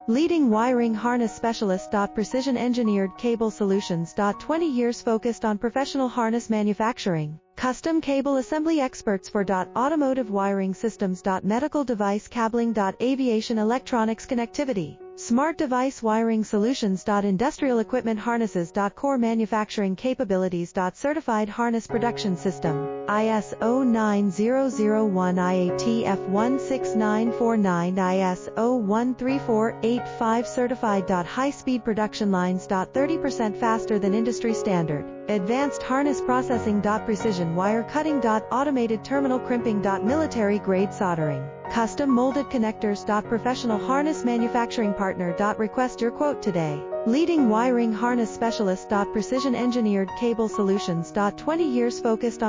Leading wiring harness specialist. Precision engineered cable solutions. 20 years focused on professional harness manufacturing. Custom cable assembly experts for automotive wiring systems. Medical device cabling. Aviation electronics connectivity. Smart device wiring solutions. Industrial equipment harnesses. Core manufacturing capabilities. Certified harness production system. ISO 9001 IATF 16949 ISO 13485 certified. High-speed production lines. 30% faster than industry standard. Advanced harness processing. Precision wire cutting. Automated terminal crimping. Military grade soldering. Custom molded connectors. Professional harness manufacturing partner. Request your quote today. Leading wiring harness specialist. Precision engineered cable solutions. 20 years focused on